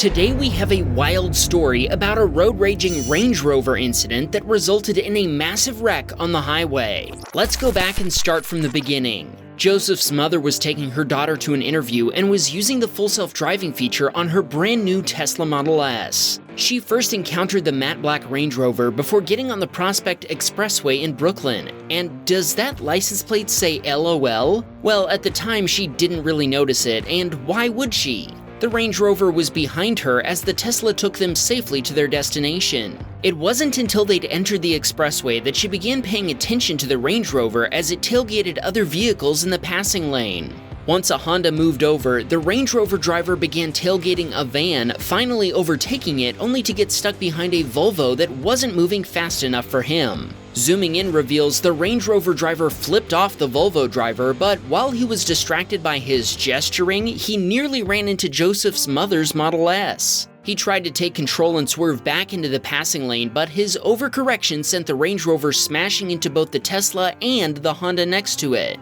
Today we have a wild story about a road-raging Range Rover incident that resulted in a massive wreck on the highway. Let's go back and start from the beginning. Joseph's mother was taking her daughter to an interview and was using the full self-driving feature on her brand new Tesla Model S. She first encountered the matte black Range Rover before getting on the Prospect Expressway in Brooklyn. And does that license plate say LOL? Well, at the time she didn't really notice it, and why would she? The Range Rover was behind her as the Tesla took them safely to their destination. It wasn't until they'd entered the expressway that she began paying attention to the Range Rover as it tailgated other vehicles in the passing lane. Once a Honda moved over, the Range Rover driver began tailgating a van, finally overtaking it only to get stuck behind a Volvo that wasn't moving fast enough for him. Zooming in reveals the Range Rover driver flipped off the Volvo driver, but while he was distracted by his gesturing, he nearly ran into Joseph's mother's Model S. He tried to take control and swerve back into the passing lane, but his overcorrection sent the Range Rover smashing into both the Tesla and the Honda next to it.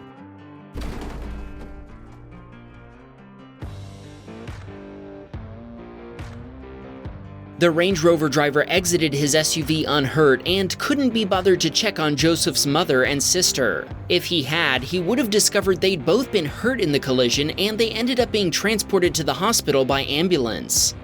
The Range Rover driver exited his SUV unhurt and couldn't be bothered to check on Joseph's mother and sister. If he had, he would have discovered they'd both been hurt in the collision and they ended up being transported to the hospital by ambulance.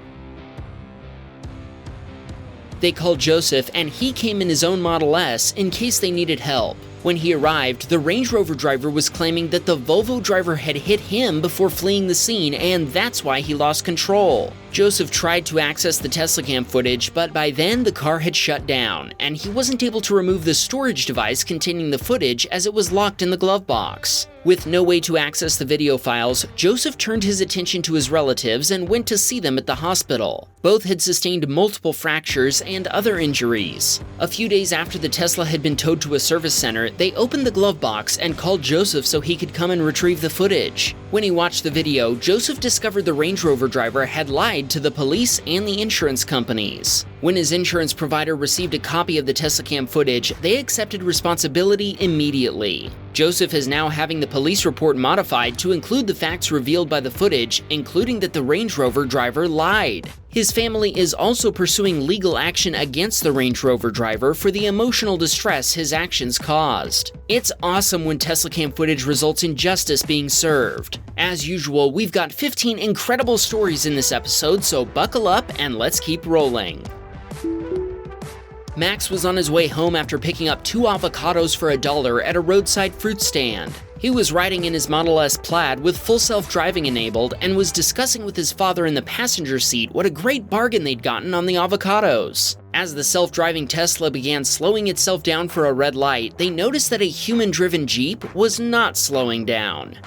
They called Joseph and he came in his own Model S in case they needed help. When he arrived, the Range Rover driver was claiming that the Volvo driver had hit him before fleeing the scene and that's why he lost control. Joseph tried to access the Teslacam footage, but by then the car had shut down, and he wasn't able to remove the storage device containing the footage as it was locked in the glove box. With no way to access the video files, Joseph turned his attention to his relatives and went to see them at the hospital. Both had sustained multiple fractures and other injuries. A few days after the Tesla had been towed to a service center, they opened the glove box and called Joseph so he could come and retrieve the footage. When he watched the video, Joseph discovered the Range Rover driver had lied to the police and the insurance companies. When his insurance provider received a copy of the Teslacam footage, they accepted responsibility immediately. Joseph is now having the police report modified to include the facts revealed by the footage, including that the Range Rover driver lied. His family is also pursuing legal action against the Range Rover driver for the emotional distress his actions caused. It's awesome when Teslacam footage results in justice being served. As usual, we've got 15 incredible stories in this episode, so buckle up and let's keep rolling. Max was on his way home after picking up 2 avocados for $1 at a roadside fruit stand. He was riding in his Model S Plaid with full self-driving enabled and was discussing with his father in the passenger seat what a great bargain they'd gotten on the avocados. As the self-driving Tesla began slowing itself down for a red light, they noticed that a human-driven Jeep was not slowing down.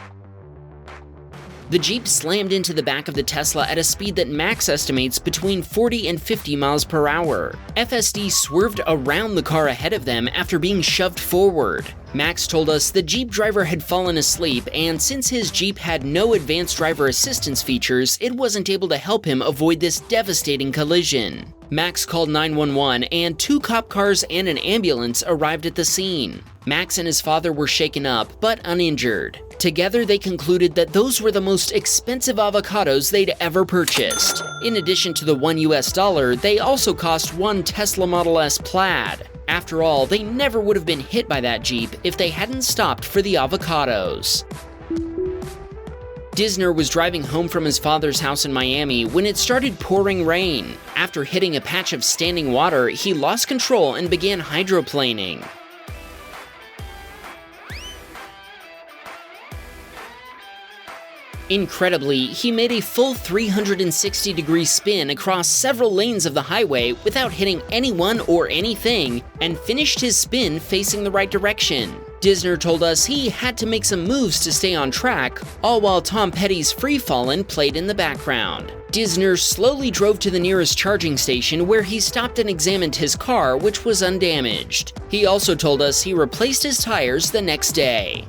The Jeep slammed into the back of the Tesla at a speed that Max estimates between 40 and 50 miles per hour. FSD swerved around the car ahead of them after being shoved forward. Max told us the Jeep driver had fallen asleep, and since his Jeep had no advanced driver assistance features, it wasn't able to help him avoid this devastating collision. Max called 911 and 2 cop cars and an ambulance arrived at the scene. Max and his father were shaken up, but uninjured. Together, they concluded that those were the most expensive avocados they'd ever purchased. In addition to the $1, they also cost 1 Tesla Model S Plaid. After all, they never would have been hit by that Jeep if they hadn't stopped for the avocados. Disner was driving home from his father's house in Miami when it started pouring rain. After hitting a patch of standing water, he lost control and began hydroplaning. Incredibly, he made a full 360-degree spin across several lanes of the highway without hitting anyone or anything, and finished his spin facing the right direction. Disner told us he had to make some moves to stay on track, all while Tom Petty's Free Fallin' played in the background. Disner slowly drove to the nearest charging station where he stopped and examined his car, which was undamaged. He also told us he replaced his tires the next day.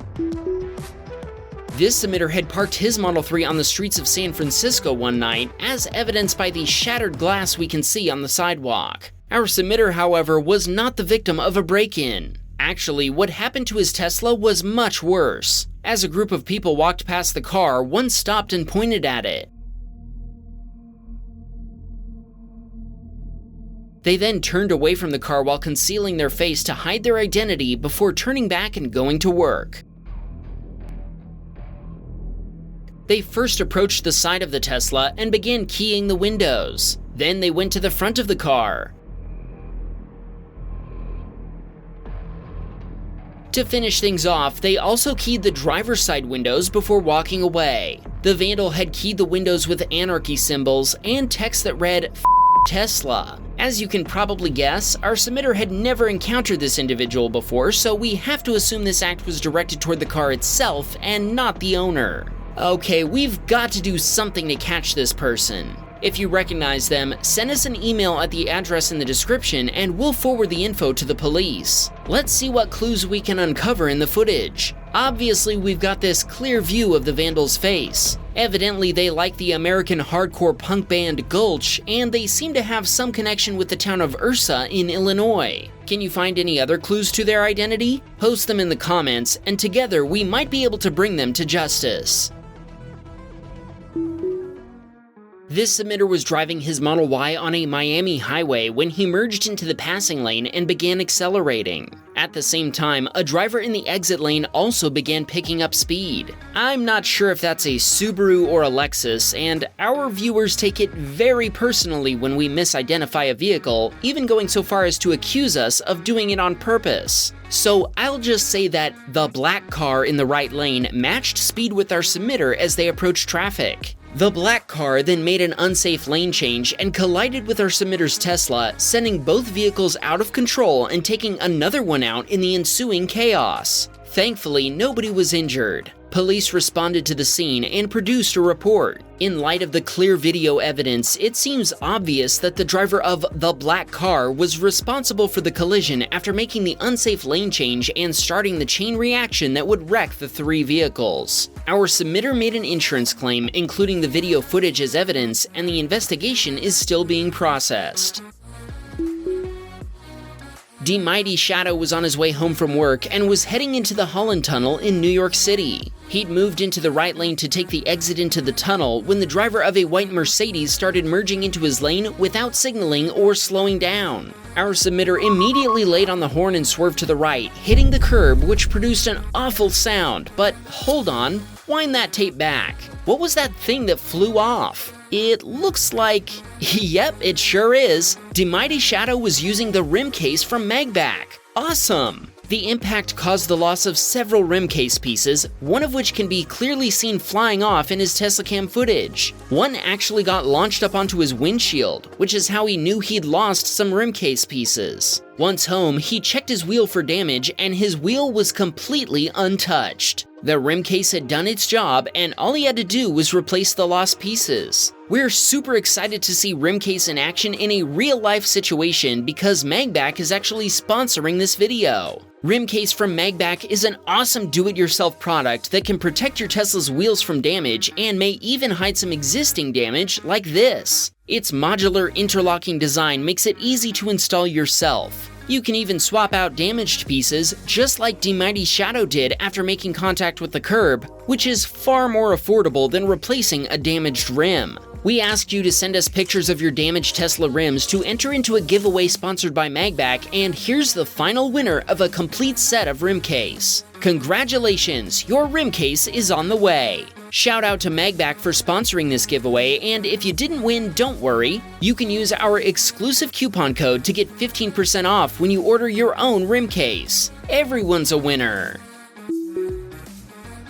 This submitter had parked his Model 3 on the streets of San Francisco one night, as evidenced by the shattered glass we can see on the sidewalk. Our submitter, however, was not the victim of a break-in. Actually, what happened to his Tesla was much worse. As a group of people walked past the car, one stopped and pointed at it. They then turned away from the car while concealing their face to hide their identity before turning back and going to work. They first approached the side of the Tesla and began keying the windows. Then they went to the front of the car. To finish things off, they also keyed the driver's side windows before walking away. The vandal had keyed the windows with anarchy symbols and text that read, "F Tesla." As you can probably guess, our submitter had never encountered this individual before, so we have to assume this act was directed toward the car itself and not the owner. Okay, we've got to do something to catch this person. If you recognize them, send us an email at the address in the description and we'll forward the info to the police. Let's see what clues we can uncover in the footage. Obviously, we've got this clear view of the vandal's face. Evidently, they like the American hardcore punk band Gulch, and they seem to have some connection with the town of Ursa in Illinois. Can you find any other clues to their identity? Post them in the comments, and together we might be able to bring them to justice. This submitter was driving his Model Y on a Miami highway when he merged into the passing lane and began accelerating. At the same time, a driver in the exit lane also began picking up speed. I'm not sure if that's a Subaru or a Lexus, and our viewers take it very personally when we misidentify a vehicle, even going so far as to accuse us of doing it on purpose. So I'll just say that the black car in the right lane matched speed with our submitter as they approached traffic. The black car then made an unsafe lane change and collided with our submitter's Tesla, sending both vehicles out of control and taking another one out in the ensuing chaos. Thankfully, nobody was injured. Police responded to the scene and produced a report. In light of the clear video evidence, it seems obvious that the driver of the black car was responsible for the collision after making the unsafe lane change and starting the chain reaction that would wreck the three vehicles. Our submitter made an insurance claim, including the video footage as evidence, and the investigation is still being processed. Mighty Shadow was on his way home from work and was heading into the Holland Tunnel in New York City. He'd moved into the right lane to take the exit into the tunnel when the driver of a white Mercedes started merging into his lane without signaling or slowing down. Our submitter immediately laid on the horn and swerved to the right, hitting the curb, which produced an awful sound. But hold on, wind that tape back. What was that thing that flew off? It looks like... Yep, it sure is. Mighty Shadow was using the rim case from Magbach. Awesome! The impact caused the loss of several rim case pieces, one of which can be clearly seen flying off in his Teslacam footage. One actually got launched up onto his windshield, which is how he knew he'd lost some rim case pieces. Once home, he checked his wheel for damage and his wheel was completely untouched. The rim case had done its job and all he had to do was replace the lost pieces. We're super excited to see rim case in action in a real-life situation because Magbach is actually sponsoring this video. Rim case from Magbach is an awesome do-it-yourself product that can protect your Tesla's wheels from damage and may even hide some existing damage like this. Its modular interlocking design makes it easy to install yourself. You can even swap out damaged pieces, just like Mighty Shadow did after making contact with the curb, which is far more affordable than replacing a damaged rim. We asked you to send us pictures of your damaged Tesla rims to enter into a giveaway sponsored by Magbach, and here's the final winner of a complete set of rim case. Congratulations, your rim case is on the way. Shout out to Magbach for sponsoring this giveaway, and if you didn't win, don't worry. You can use our exclusive coupon code to get 15% off when you order your own rim case. Everyone's a winner.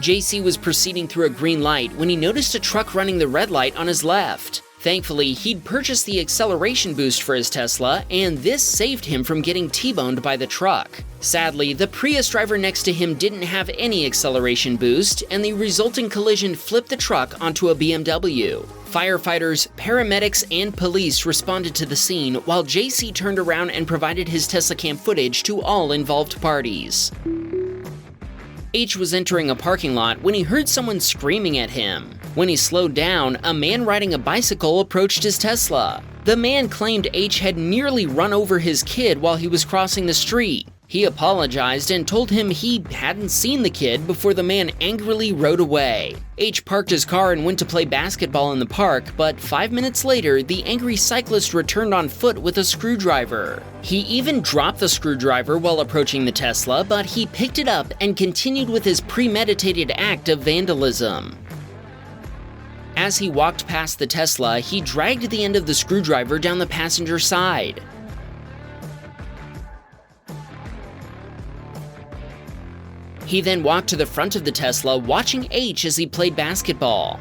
JC was proceeding through a green light when he noticed a truck running the red light on his left. Thankfully, he'd purchased the acceleration boost for his Tesla, and this saved him from getting T-boned by the truck. Sadly, the Prius driver next to him didn't have any acceleration boost, and the resulting collision flipped the truck onto a BMW. Firefighters, paramedics, and police responded to the scene, while JC turned around and provided his Teslacam footage to all involved parties. H was entering a parking lot when he heard someone screaming at him. When he slowed down, a man riding a bicycle approached his Tesla. The man claimed H had nearly run over his kid while he was crossing the street. He apologized and told him he hadn't seen the kid before the man angrily rode away. H parked his car and went to play basketball in the park, but 5 minutes later, the angry cyclist returned on foot with a screwdriver. He even dropped the screwdriver while approaching the Tesla, but he picked it up and continued with his premeditated act of vandalism. As he walked past the Tesla, he dragged the end of the screwdriver down the passenger side. He then walked to the front of the Tesla, watching H as he played basketball.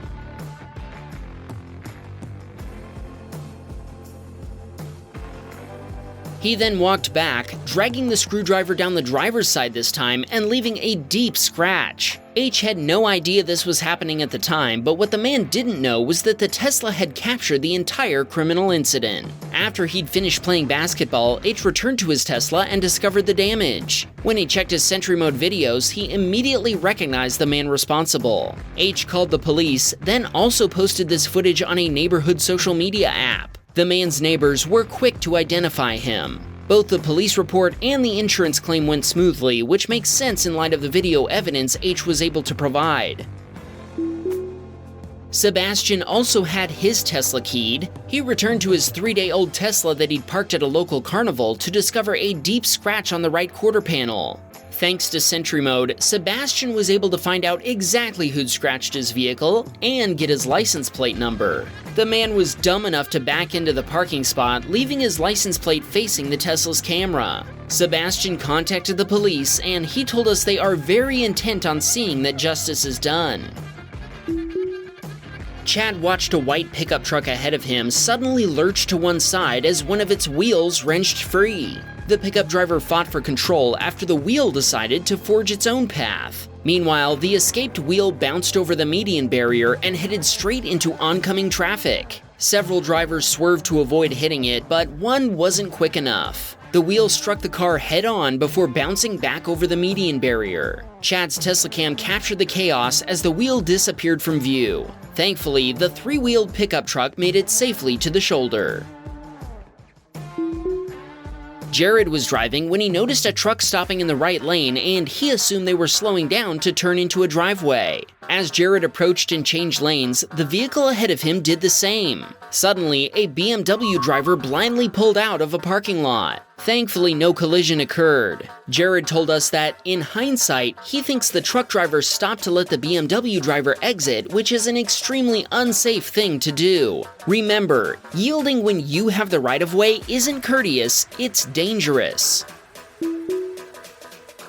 He then walked back, dragging the screwdriver down the driver's side this time and leaving a deep scratch. H had no idea this was happening at the time, but what the man didn't know was that the Tesla had captured the entire criminal incident. After he'd finished playing basketball, H returned to his Tesla and discovered the damage. When he checked his Sentry mode videos, he immediately recognized the man responsible. H called the police, then also posted this footage on a neighborhood social media app. The man's neighbors were quick to identify him. Both the police report and the insurance claim went smoothly, which makes sense in light of the video evidence H was able to provide. Sebastian also had his Tesla keyed. He returned to his 3-day-old Tesla that he'd parked at a local carnival to discover a deep scratch on the right quarter panel. Thanks to Sentry mode, Sebastian was able to find out exactly who'd scratched his vehicle and get his license plate number. The man was dumb enough to back into the parking spot, leaving his license plate facing the Tesla's camera. Sebastian contacted the police, and he told us they are very intent on seeing that justice is done. Chad watched a white pickup truck ahead of him suddenly lurch to one side as one of its wheels wrenched free. The pickup driver fought for control after the wheel decided to forge its own path. Meanwhile, the escaped wheel bounced over the median barrier and headed straight into oncoming traffic. Several drivers swerved to avoid hitting it, but one wasn't quick enough. The wheel struck the car head-on before bouncing back over the median barrier. Chad's Teslacam captured the chaos as the wheel disappeared from view. Thankfully, the 3-wheeled pickup truck made it safely to the shoulder. Jared was driving when he noticed a truck stopping in the right lane, and he assumed they were slowing down to turn into a driveway. As Jared approached and changed lanes, the vehicle ahead of him did the same. Suddenly, a BMW driver blindly pulled out of a parking lot. Thankfully, no collision occurred. Jared told us that, in hindsight, he thinks the truck driver stopped to let the BMW driver exit, which is an extremely unsafe thing to do. Remember, yielding when you have the right-of-way isn't courteous, it's dangerous.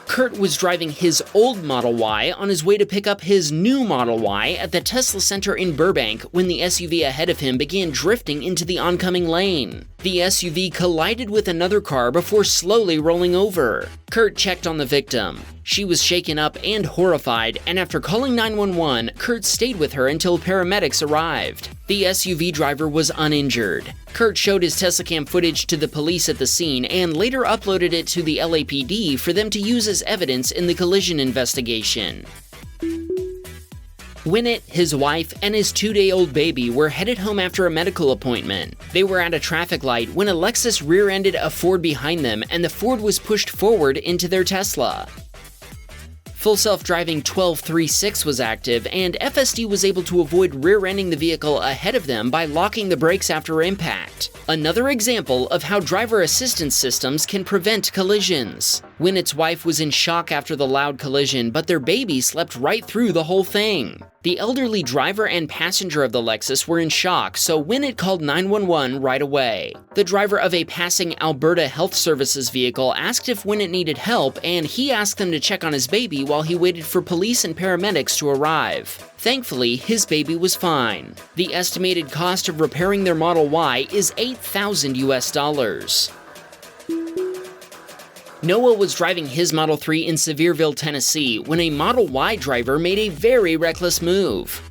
Kurt was driving his old Model Y on his way to pick up his new Model Y at the Tesla Center in Burbank when the SUV ahead of him began drifting into the oncoming lane. The SUV collided with another car before slowly rolling over. Kurt checked on the victim. She was shaken up and horrified, and after calling 911, Kurt stayed with her until paramedics arrived. The SUV driver was uninjured. Kurt showed his Teslacam footage to the police at the scene and later uploaded it to the LAPD for them to use as evidence in the collision investigation. Winnett, his wife, and his 2-day-old baby were headed home after a medical appointment. They were at a traffic light when a Lexus rear-ended a Ford behind them, and the Ford was pushed forward into their Tesla. Full self-driving 1236 was active, and FSD was able to avoid rear-ending the vehicle ahead of them by locking the brakes after impact. Another example of how driver assistance systems can prevent collisions. Winnett's wife was in shock after the loud collision, but their baby slept right through the whole thing. The elderly driver and passenger of the Lexus were in shock, so Winnett called 911 right away. The driver of a passing Alberta Health Services vehicle asked if Winnett needed help, and he asked them to check on his baby while he waited for police and paramedics to arrive. Thankfully, his baby was fine. The estimated cost of repairing their Model Y is $8,000 US. Noah was driving his Model 3 in Sevierville, Tennessee, when a Model Y driver made a very reckless move.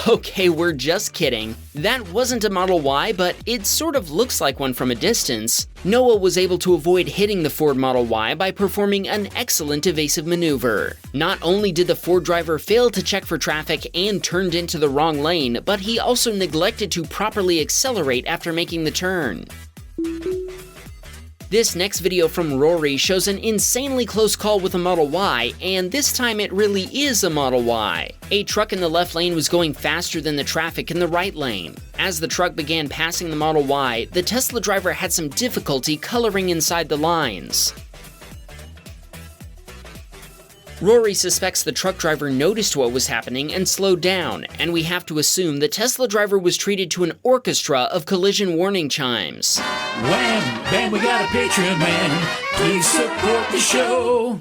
Okay, we're just kidding. That wasn't a Model Y, but it sort of looks like one from a distance. Noah was able to avoid hitting the Ford Model Y by performing an excellent evasive maneuver. Not only did the Ford driver fail to check for traffic and turned into the wrong lane, but he also neglected to properly accelerate after making the turn. This next video from Rory shows an insanely close call with a Model Y, and this time it really is a Model Y. A truck in the left lane was going faster than the traffic in the right lane. As the truck began passing the Model Y, the Tesla driver had some difficulty coloring inside the lines. Rory suspects the truck driver noticed what was happening and slowed down, and we have to assume the Tesla driver was treated to an orchestra of collision warning chimes. Wham Bam, we got a Patreon man. Please support the show.